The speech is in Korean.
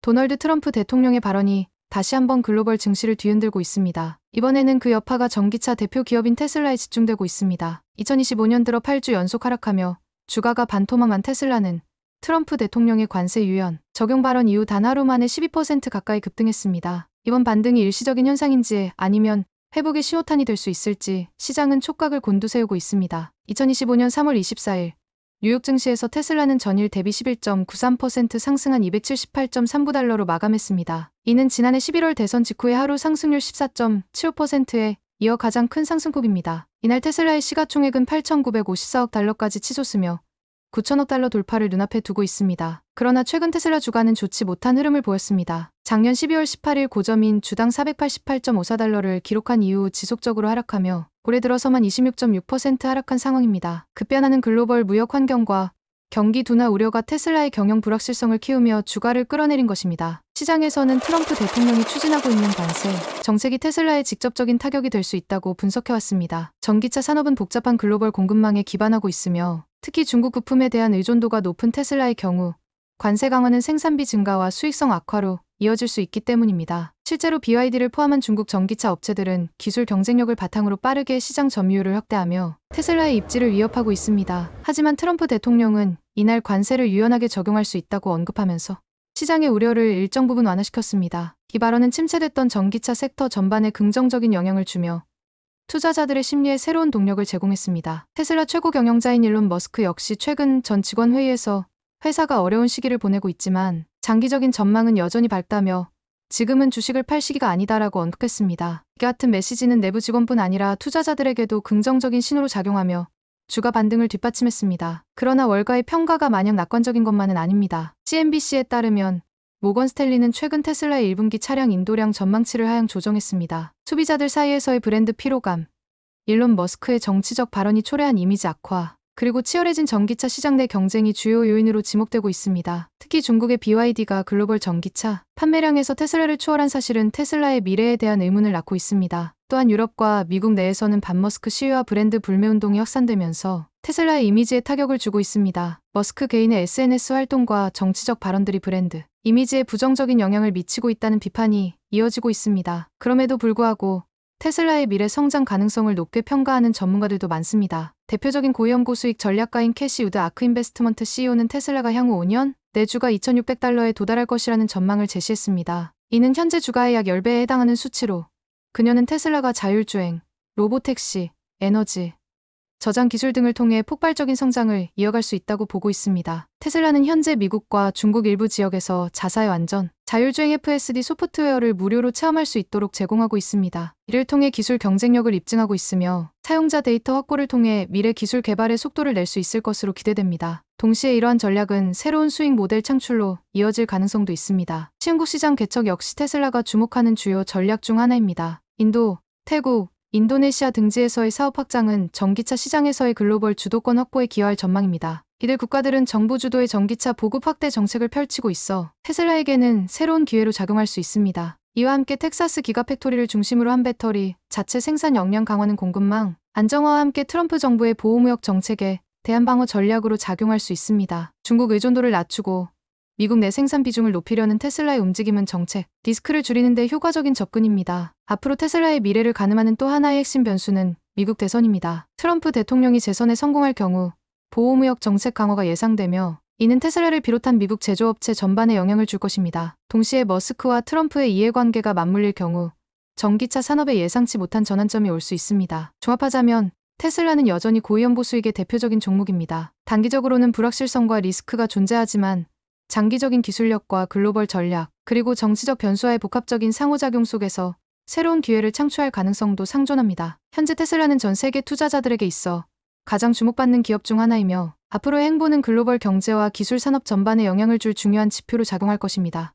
도널드 트럼프 대통령의 발언이 다시 한번 글로벌 증시를 뒤흔들고 있습니다. 이번에는 그 여파가 전기차 대표 기업인 테슬라에 집중되고 있습니다. 2025년 들어 8주 연속 하락하며 주가가 반토막난 테슬라는 트럼프 대통령의 관세 유연 적용 발언 이후 단 하루 만에 12% 가까이 급등했습니다. 이번 반등이 일시적인 현상인지 아니면 회복의 신호탄이 될 수 있을지 시장은 촉각을 곤두세우고 있습니다. 2025년 3월 24일 뉴욕 증시에서 테슬라는 전일 대비 11.93% 상승한 278.39달러로 마감했습니다. 이는 지난해 11월 대선 직후의 하루 상승률 14.75%에 이어 가장 큰 상승폭입니다. 이날 테슬라의 시가총액은 8,954억 달러까지 치솟으며 9천억 달러 돌파를 눈앞에 두고 있습니다. 그러나 최근 테슬라 주가는 좋지 못한 흐름을 보였습니다. 작년 12월 18일 고점인 주당 488.54달러를 기록한 이후 지속적으로 하락하며 올해 들어서만 26.6% 하락한 상황입니다. 급변하는 글로벌 무역 환경과 경기 둔화 우려가 테슬라의 경영 불확실성을 키우며 주가를 끌어내린 것입니다. 시장에서는 트럼프 대통령이 추진하고 있는 관세 정책이 테슬라에 직접적인 타격이 될 수 있다고 분석해왔습니다. 전기차 산업은 복잡한 글로벌 공급망에 기반하고 있으며 특히 중국 부품에 대한 의존도가 높은 테슬라의 경우 관세 강화는 생산비 증가와 수익성 악화로 이어질 수 있기 때문입니다. 실제로 BYD를 포함한 중국 전기차 업체들은 기술 경쟁력을 바탕으로 빠르게 시장 점유율을 확대하며 테슬라의 입지를 위협하고 있습니다. 하지만 트럼프 대통령은 이날 관세를 유연하게 적용할 수 있다고 언급하면서 시장의 우려를 일정 부분 완화시켰습니다. 이 발언은 침체됐던 전기차 섹터 전반에 긍정적인 영향을 주며 투자자들의 심리에 새로운 동력을 제공했습니다. 테슬라 최고 경영자인 일론 머스크 역시 최근 전 직원 회의에서 회사가 어려운 시기를 보내고 있지만 장기적인 전망은 여전히 밝다며 지금은 주식을 팔 시기가 아니다라고 언급했습니다. 이 같은 메시지는 내부 직원뿐 아니라 투자자들에게도 긍정적인 신호로 작용하며 주가 반등을 뒷받침했습니다. 그러나 월가의 평가가 마냥 낙관적인 것만은 아닙니다. CNBC에 따르면 모건 스탠리는 최근 테슬라의 1분기 차량 인도량 전망치를 하향 조정했습니다. 소비자들 사이에서의 브랜드 피로감, 일론 머스크의 정치적 발언이 초래한 이미지 악화, 그리고 치열해진 전기차 시장 내 경쟁이 주요 요인으로 지목되고 있습니다. 특히 중국의 BYD가 글로벌 전기차 판매량에서 테슬라를 추월한 사실은 테슬라의 미래에 대한 의문을 낳고 있습니다. 또한 유럽과 미국 내에서는 반머스크 시위와 브랜드 불매운동이 확산되면서 테슬라의 이미지에 타격을 주고 있습니다. 머스크 개인의 SNS 활동과 정치적 발언들이 브랜드 이미지에 부정적인 영향을 미치고 있다는 비판이 이어지고 있습니다. 그럼에도 불구하고 테슬라의 미래 성장 가능성을 높게 평가하는 전문가들도 많습니다. 대표적인 고위험 고수익 전략가인 캐시 우드 아크 인베스트먼트 CEO는 테슬라가 향후 5년 내 주가 2,600달러에 도달할 것이라는 전망을 제시했습니다. 이는 현재 주가의 약 10배에 해당하는 수치로 그녀는 테슬라가 자율주행, 로보택시, 에너지, 저장 기술 등을 통해 폭발적인 성장을 이어갈 수 있다고 보고 있습니다. 테슬라는 현재 미국과 중국 일부 지역에서 자사의 완전 자율주행 FSD 소프트웨어를 무료로 체험할 수 있도록 제공하고 있습니다. 이를 통해 기술 경쟁력을 입증하고 있으며 사용자 데이터 확보를 통해 미래 기술 개발의 속도를 낼 수 있을 것으로 기대됩니다. 동시에 이러한 전략은 새로운 수익 모델 창출로 이어질 가능성도 있습니다. 신흥국 시장 개척 역시 테슬라가 주목하는 주요 전략 중 하나입니다. 인도, 태국, 인도네시아 등지에서의 사업 확장은 전기차 시장에서의 글로벌 주도권 확보에 기여할 전망입니다. 이들 국가들은 정부 주도의 전기차 보급 확대 정책을 펼치고 있어 테슬라에게는 새로운 기회로 작용할 수 있습니다. 이와 함께 텍사스 기가팩토리를 중심으로 한 배터리, 자체 생산 역량 강화는 공급망, 안정화와 함께 트럼프 정부의 보호무역 정책에 대한 방어 전략으로 작용할 수 있습니다. 중국 의존도를 낮추고 미국 내 생산 비중을 높이려는 테슬라의 움직임은 정책, 리스크를 줄이는 데 효과적인 접근입니다. 앞으로 테슬라의 미래를 가늠하는 또 하나의 핵심 변수는 미국 대선입니다. 트럼프 대통령이 재선에 성공할 경우 보호무역 정책 강화가 예상되며 이는 테슬라를 비롯한 미국 제조업체 전반에 영향을 줄 것입니다. 동시에 머스크와 트럼프의 이해관계가 맞물릴 경우 전기차 산업에 예상치 못한 전환점이 올 수 있습니다. 종합하자면 테슬라는 여전히 고위험보 수익의 대표적인 종목입니다. 단기적으로는 불확실성과 리스크가 존재하지만 장기적인 기술력과 글로벌 전략, 그리고 정치적 변수와의 복합적인 상호작용 속에서 새로운 기회를 창출할 가능성도 상존합니다. 현재 테슬라는 전 세계 투자자들에게 있어 가장 주목받는 기업 중 하나이며 앞으로의 행보는 글로벌 경제와 기술 산업 전반에 영향을 줄 중요한 지표로 작용할 것입니다.